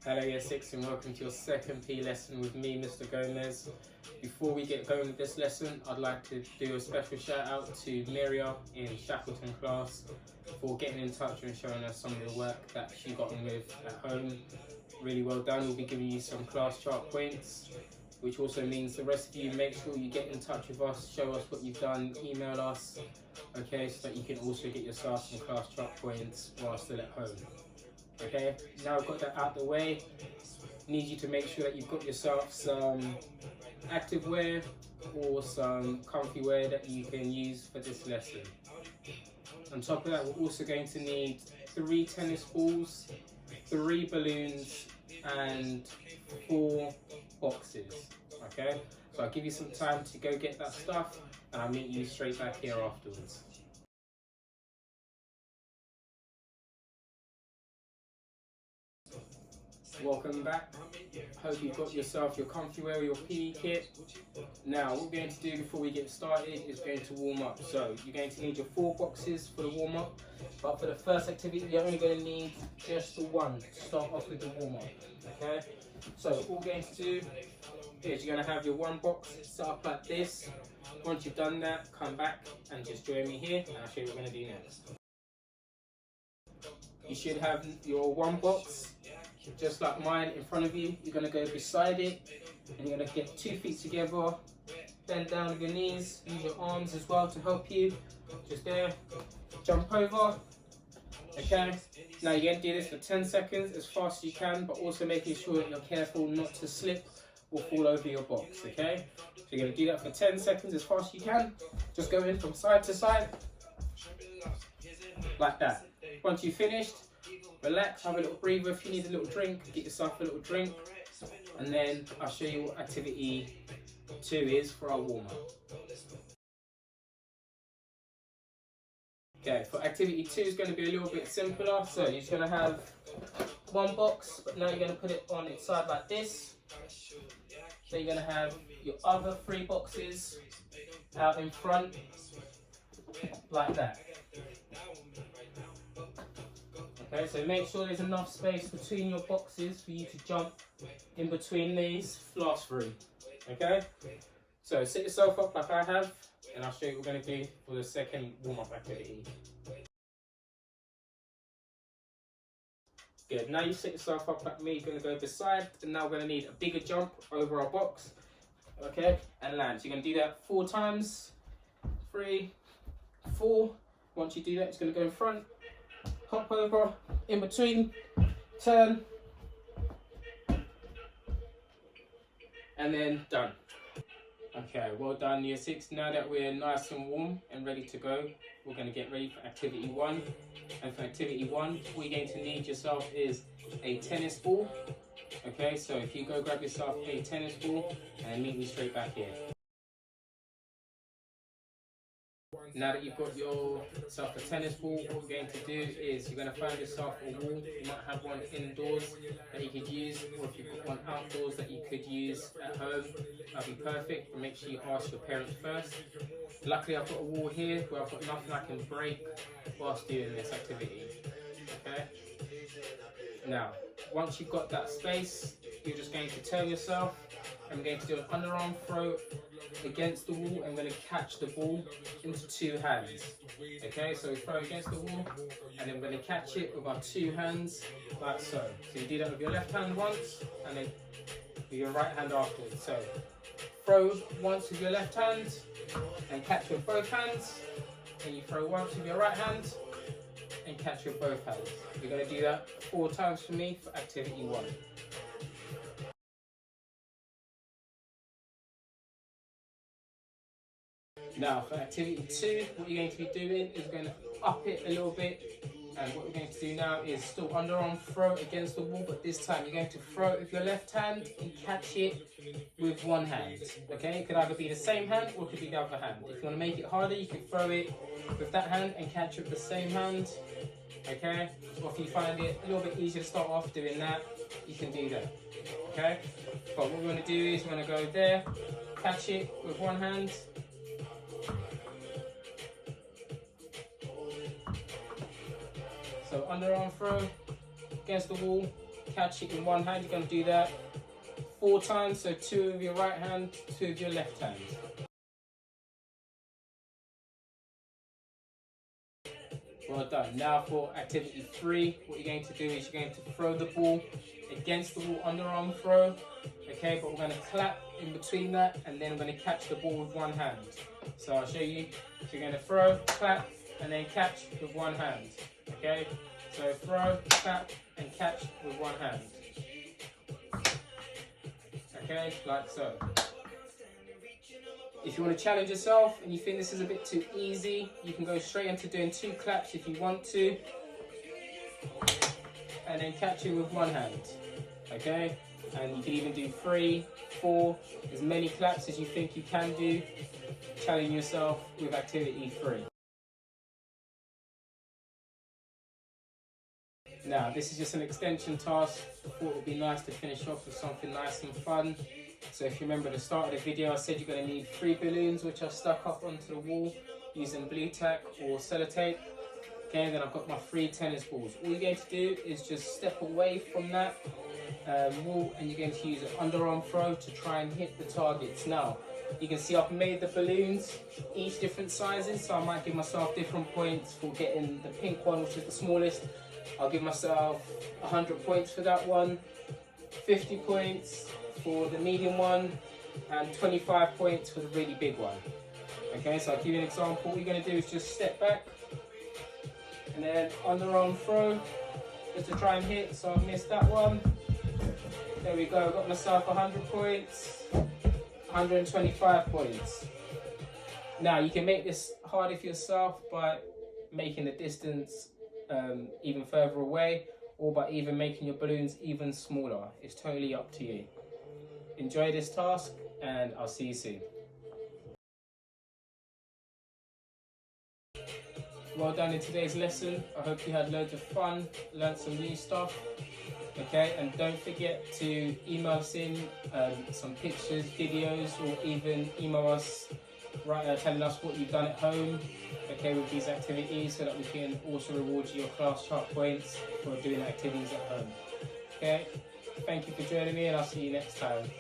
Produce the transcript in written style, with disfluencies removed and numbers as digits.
Hello Year 6 and welcome to your second P lesson with me, Mr. Gomez. Before we get going with this lesson, I'd like to do a special shout out to Miria in Shackleton class for getting in touch and showing us some of the work that she got on with at home. Really well done. We'll be giving you some class chart points, which also means the rest of you make sure you get in touch with us, show us what you've done, email us, okay, so that you can also get yourself some class chart points while still at home. Okay, now I've got that out the way, need you to make sure that you've got yourself some active wear or some comfy wear that you can use for this lesson. On top of that, we're also going to need 3 tennis balls, 3 balloons and 4 boxes. Okay, so I'll give you some time to go get that stuff and I'll meet you straight back here afterwards. Welcome back. Hope you've got yourself your comfy wear or your PE kit. Now what we're going to do before we get started is going to warm up. So you're going to need your 4 boxes for the warm up, but for the first activity you're only going to need just the one to start off with the warm up. Okay, so what we're going to do is you're going to have your 1 box set up like this. Once you've done that, come back and just join me here and I'll show you what we're going to do next. You should have your 1 box just like mine in front of you. You're going to go beside it and you're going to get 2 feet together, bend down with your knees, use your arms as well to help you, just there, jump over. Okay, now you're going to do this for 10 seconds as fast as you can, but also making sure that you're careful not to slip or fall over your box. Okay, so you're going to do that for 10 seconds as fast as you can, just go in from side to side like that. Once you've finished, relax, have a little breather. If you need a little drink, get yourself a little drink, and then I'll show you what activity 2 is for our warm-up. Okay, for activity 2 is going to be a little bit simpler. So you're just going to have 1 box, but now you're going to put it on its side like this. So you're going to have your other 3 boxes out in front like that. Okay, so make sure there's enough space between your boxes for you to jump in between these last 3. Okay, so sit yourself up like I have and I'll show you what we're going to do for the second warm-up activity. Good, now you sit yourself up like me, you're going to go beside, and now we're going to need a bigger jump over our box, okay, and land. So you're going to do that 4 times, 3, 4, once you do that it's going to go in front, hop over, in between, turn, and then done. Okay, well done Year 6. Now that we're nice and warm and ready to go, we're going to get ready for activity 1. And for activity 1, what you're going to need yourself is a tennis ball. Okay, so if you go grab yourself a tennis ball and meet me straight back here. Now that you've got yourself a tennis ball, what we're going to do is you're going to find yourself a wall. You might have one indoors that you could use, or if you've got one outdoors that you could use at home, that'd be perfect. But make sure you ask your parents first. Luckily I've got a wall here where I've got nothing I can break whilst doing this activity. Okay. Now, once you've got that space, you're just going to turn yourself. I'm going to do an underarm throw against the wall. I'm going to catch the ball into 2 hands. Okay, so we throw against the wall and then we're going to catch it with our 2 hands like so. So you do that with your left hand once and then with your right hand afterwards. So throw once with your left hand and catch with both hands, and you throw once with your right hand and catch with both hands. You're going to do that 4 times for me for activity 1. Now for activity 2, what you're going to be doing is going to up it a little bit, and what we're going to do now is still underarm throw against the wall, but this time you're going to throw it with your left hand and catch it with 1 hand. Okay, it could either be the same hand or it could be the other hand. If you want to make it harder, you can throw it with that hand and catch it with the same hand. Okay, or if you find it a little bit easier to start off doing that, you can do that. Okay, but what we're going to do is we're going to go there, catch it with 1 hand, so underarm throw against the wall, catch it in one hand. You're going to do that 4 times, so 2 with your right hand, 2 with your left hand. Well done. Now for activity 3, what you're going to do is you're going to throw the ball against the wall, underarm throw. Okay, but we're going to clap in between that, and then we're going to catch the ball with one hand. So I'll show you. So you're going to throw, clap, and then catch with one hand. Okay, so throw, clap, and catch with one hand. Okay, like so. If you want to challenge yourself and you think this is a bit too easy, you can go straight into doing 2 claps if you want to, and then catch it with one hand. Okay, and you can even do 3, 4, as many claps as you think you can do. Challenge yourself with activity 3. Now, this is just an extension task. I thought it would be nice to finish off with something nice and fun. So if you remember the start of the video, I said you're going to need 3 balloons, which I stuck up onto the wall using blue tack or sellotape. Okay, then I've got my 3 tennis balls. All you're going to do is just step away from that wall, and you're going to use an underarm throw to try and hit the targets. Now, you can see I've made the balloons each different sizes, so I might give myself different points for getting the pink one, which is the smallest. I'll give myself 100 points for that one, 50 points for the medium one, and 25 points for the really big one. Okay, so I'll give you an example. What you're going to do is just step back and then underarm throw just to try and hit. So I missed that one. There we go, I got myself 100 points, 125 points. Now you can make this harder for yourself by making the distance even further away, or by even making your balloons even smaller. It's totally up to you. Enjoy this task, and I'll see you soon. Well done in today's lesson. I hope you had loads of fun, learned some new stuff. Okay, and don't forget to email us in some pictures, videos, or even email us telling us what you've done at home, okay, with these activities, so that we can also reward you your class chart points for doing activities at home. Okay, thank you for joining me, and I'll see you next time.